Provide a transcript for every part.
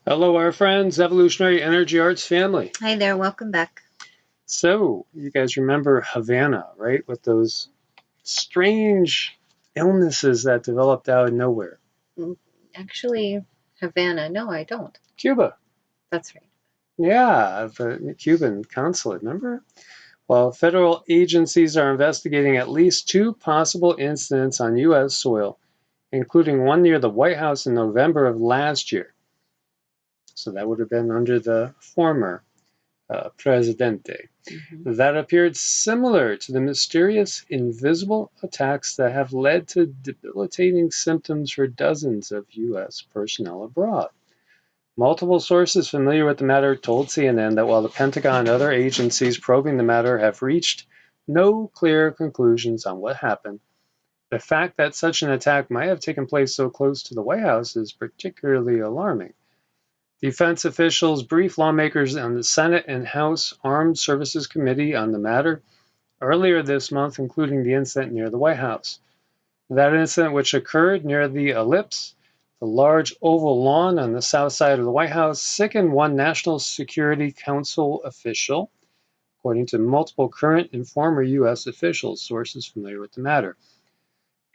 Hello, our friends, Evolutionary Energy Arts family. Hi there, welcome back. So, you guys remember Havana, right? With those strange illnesses that developed out of nowhere. Actually, Havana. No, I don't. Cuba. That's right. Yeah, the Cuban consulate, remember? Well, federal agencies are investigating at least 2 possible incidents on U.S. soil, including one near the White House in November of last year. So that would have been under the former Presidente. That appeared similar to the mysterious invisible attacks that have led to debilitating symptoms for dozens of U.S. personnel abroad. Multiple sources familiar with the matter told CNN that while the Pentagon and other agencies probing the matter have reached no clear conclusions on what happened, the fact that such an attack might have taken place so close to the White House is particularly alarming. Defense officials briefed lawmakers on the Senate and House Armed Services Committee on the matter earlier this month, including the incident near the White House. That incident, which occurred near the Ellipse, the large oval lawn on the south side of the White House, sickened one National Security Council official, according to multiple current and former U.S. officials, sources familiar with the matter.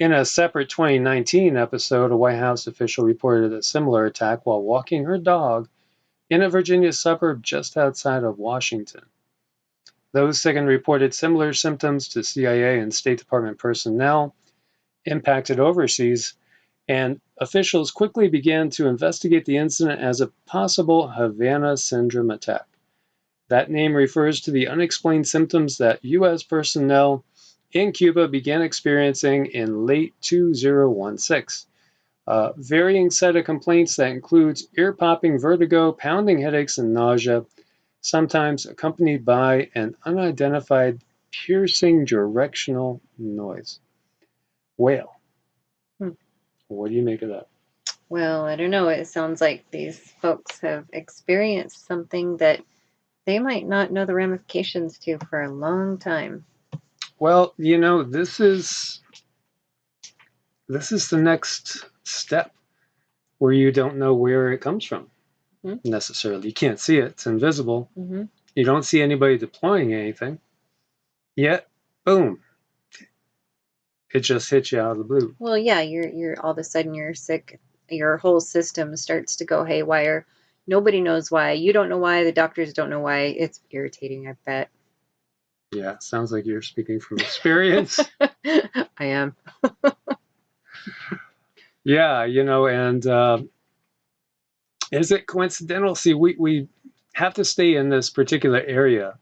In a separate 2019 episode, a White House official reported a similar attack while walking her dog in a Virginia suburb just outside of Washington. Those sickened reported similar symptoms to CIA and State Department personnel impacted overseas, and officials quickly began to investigate the incident as a possible Havana syndrome attack. That name refers to the unexplained symptoms that U.S. personnel in Cuba began experiencing in late 2016. Varying set of complaints that includes ear-popping vertigo, pounding headaches, and nausea, sometimes accompanied by an unidentified piercing directional noise. Well, what do you make of that? Well, I don't know. It sounds like these folks have experienced something that they might not know the ramifications to for a long time. Well, this is the next step where you don't know where it comes from necessarily. You can't see it. It's invisible. You don't see anybody deploying anything. Yet, boom, it just hits you out of the blue. Well, yeah, you're all of a sudden you're sick. Your whole system starts to go haywire. Nobody knows why. You don't know why. The doctors don't know why. It's irritating, I bet. Yeah, sounds like you're speaking from experience. I am. Yeah, and is it coincidental? See, we have to stay in this particular area,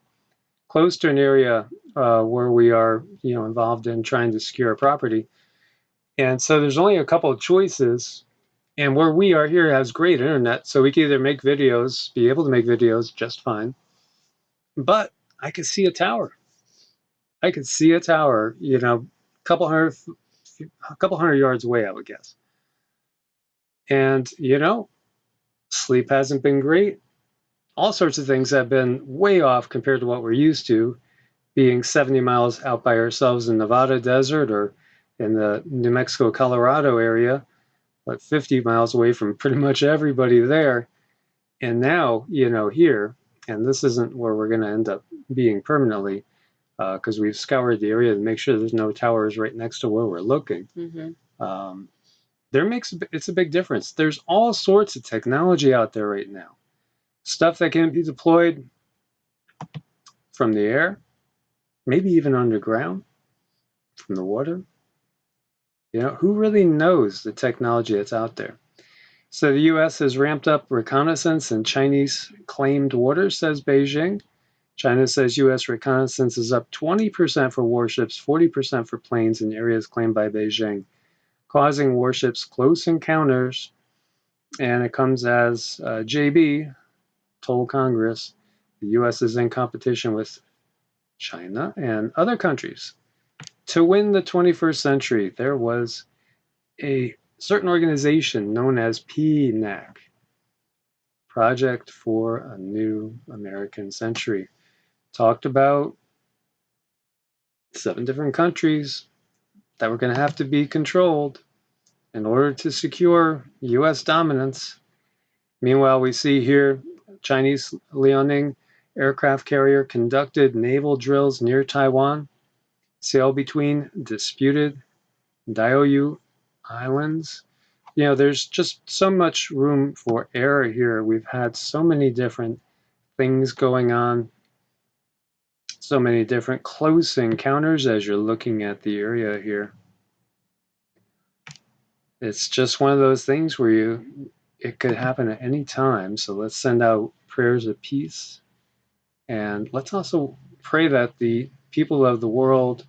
close to an area where we are, involved in trying to secure a property. And so there's only a couple of choices. And where we are here has great internet, so we can either make videos, be able to make videos just fine. But I could see a tower. I could see a tower, a couple hundred yards away, I would guess. And, sleep hasn't been great. All sorts of things have been way off compared to what we're used to, being 70 miles out by ourselves in Nevada desert or in the New Mexico, Colorado area, but 50 miles away from pretty much everybody there. And now, here, and this isn't where we're going to end up being permanently, because we've scoured the area to make sure there's no towers right next to where we're looking. It's a big difference. There's all sorts of technology out there right now. Stuff that can be deployed from the air, maybe even underground, from the water. Who really knows the technology that's out there? So the U.S. has ramped up reconnaissance in Chinese claimed waters, says Beijing. China says U.S. reconnaissance is up 20% for warships, 40% for planes in areas claimed by Beijing, causing warships close encounters. And it comes as JB told Congress the U.S. is in competition with China and other countries to win the 21st century. There was a certain organization known as PNAC, Project for a New American Century, talked about 7 different countries that were going to have to be controlled in order to secure U.S. dominance. Meanwhile, we see here Chinese Liaoning aircraft carrier conducted naval drills near Taiwan, sail between disputed Diaoyu Islands. There's just so much room for error here. We've had so many different things going on, so many different close encounters as you're looking at the area here. It's just one of those things where it could happen at any time. So let's send out prayers of peace. And let's also pray that the people of the world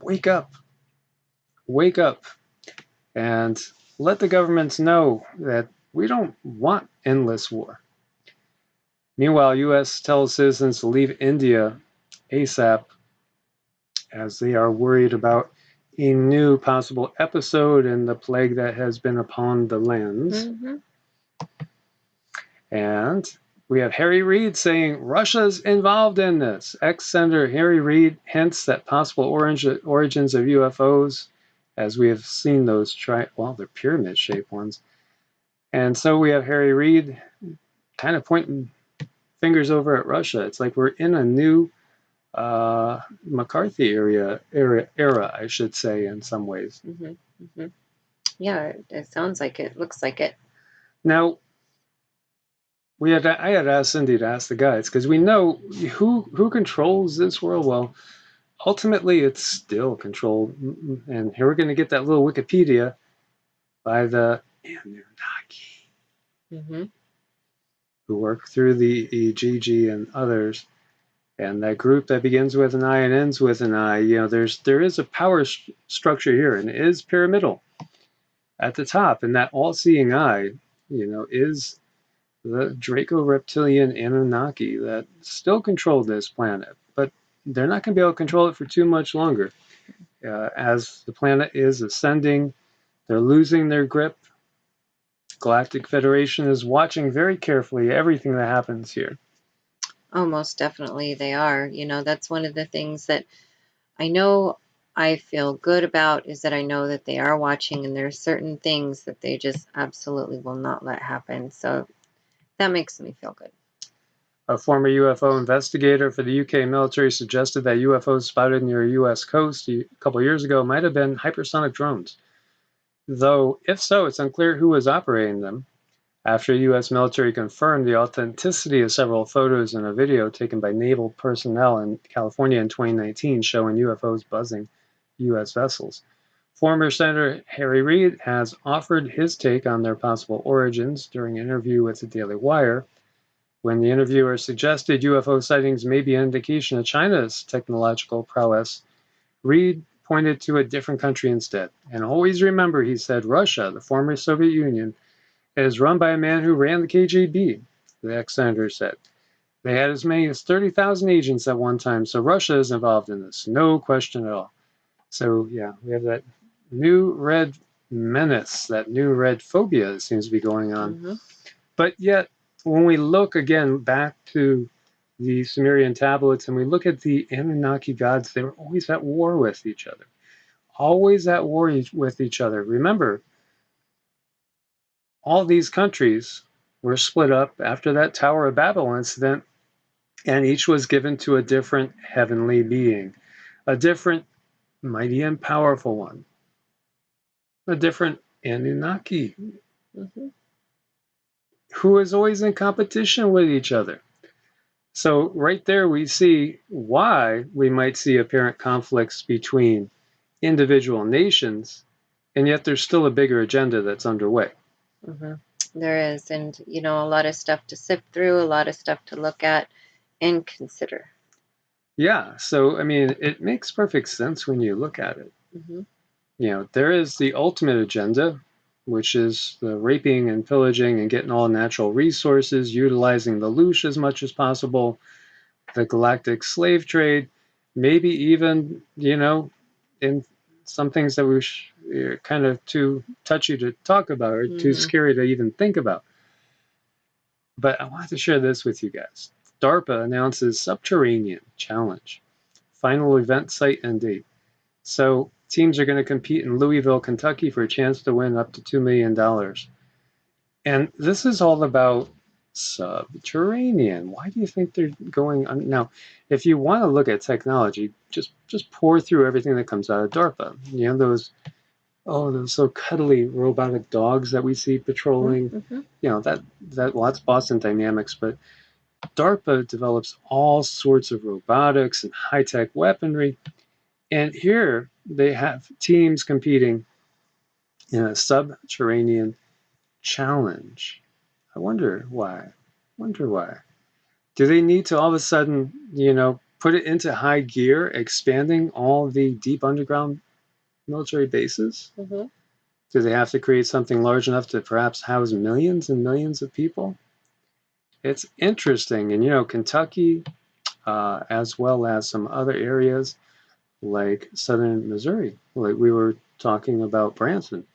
wake up, and let the governments know that we don't want endless war. Meanwhile, U.S. tells citizens to leave India ASAP as they are worried about a new possible episode in the plague that has been upon the lands. Mm-hmm. And we have Harry Reid saying Russia's involved in this. Ex-Senator Harry Reid hints that possible origins of UFOs, as we have seen those they're pyramid-shaped ones. And so we have Harry Reid kind of pointing fingers over at Russia. It's like we're in a new McCarthy era, I should say, in some ways. Mm-hmm. Mm-hmm. Yeah, it sounds like it. Looks like it. Now, I had asked Cindy to ask the guys, because we know who controls this world. Well, ultimately, it's still controlled. And here we're going to get that little Wikipedia by the Anunnaki, Mm-hmm. who work through the EGG and others. And that group that begins with an I and ends with an I, there is a power structure here, and it is pyramidal at the top. And that all-seeing eye, is the Draco-reptilian Anunnaki that still control this planet. But they're not going to be able to control it for too much longer. As the planet is ascending, they're losing their grip. Galactic Federation is watching very carefully everything that happens here. Oh, most definitely they are. That's one of the things that I know I feel good about, is that I know that they are watching, and there are certain things that they just absolutely will not let happen. So that makes me feel good. A former UFO investigator for the UK military suggested that UFOs spotted near a US coast a couple years ago might have been hypersonic drones. Though, if so, it's unclear who was operating them. After U.S. military confirmed the authenticity of several photos and a video taken by naval personnel in California in 2019 showing UFOs buzzing U.S. vessels. Former Senator Harry Reid has offered his take on their possible origins during an interview with the Daily Wire. When the interviewer suggested UFO sightings may be an indication of China's technological prowess, Reid pointed to a different country instead. And always remember, he said, Russia, the former Soviet Union, is run by a man who ran the KGB, the ex-senator said. They had as many as 30,000 agents at one time, so Russia is involved in this, no question at all. So, yeah, we have that new red menace, that new red phobia that seems to be going on. Mm-hmm. But yet, when we look again back to the Sumerian tablets and we look at the Anunnaki gods, they were always at war with each other. Always at war with each other. Remember, all these countries were split up after that Tower of Babel incident, and each was given to a different heavenly being, a different mighty and powerful one, a different Anunnaki, Mm-hmm. who is always in competition with each other. So right there we see why we might see apparent conflicts between individual nations, and yet there's still a bigger agenda that's underway. Mm-hmm. There is, and a lot of stuff to sift through, a lot of stuff to look at and consider. Yeah, so I mean, it makes perfect sense when you look at it. Mm-hmm. There is the ultimate agenda, which is the raping and pillaging and getting all natural resources, utilizing the loosh as much as possible, the galactic slave trade, maybe even, in some things that are kind of too touchy to talk about or too scary to even think about. But I wanted to share this with you guys. DARPA announces Subterranean Challenge, final event site and date. So teams are going to compete in Louisville, Kentucky for a chance to win up to $2 million. And this is all about subterranean. Why do you think they're going on? Now, if you want to look at technology, just pour through everything that comes out of DARPA. You know, those so cuddly robotic dogs that we see patrolling. Mm-hmm. You know, well, that's Boston Dynamics, but DARPA develops all sorts of robotics and high-tech weaponry. And here they have teams competing in a subterranean challenge. I wonder why. Wonder why. Do they need to all of a sudden, put it into high gear, expanding all the deep underground military bases? Mm-hmm. Do they have to create something large enough to perhaps house millions and millions of people? It's interesting. And, Kentucky, as well as some other areas like southern Missouri, like we were talking about Branson,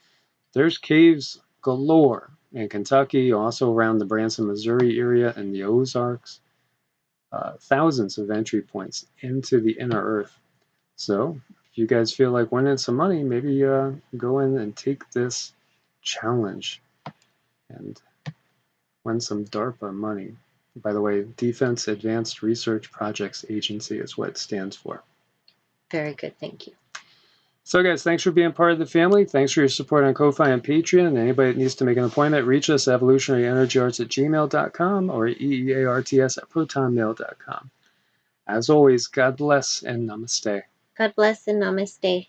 there's caves galore in Kentucky, also around the Branson, Missouri area and the Ozarks. Thousands of entry points into the inner earth. So if you guys feel like winning some money, maybe go in and take this challenge and win some DARPA money. By the way, Defense Advanced Research Projects Agency is what it stands for. Very good. Thank you. So guys, thanks for being part of the family. Thanks for your support on Ko-Fi and Patreon. And anybody that needs to make an appointment, reach us at evolutionaryenergyarts@gmail.com or EEARTS@protonmail.com. As always, God bless and namaste. God bless and namaste.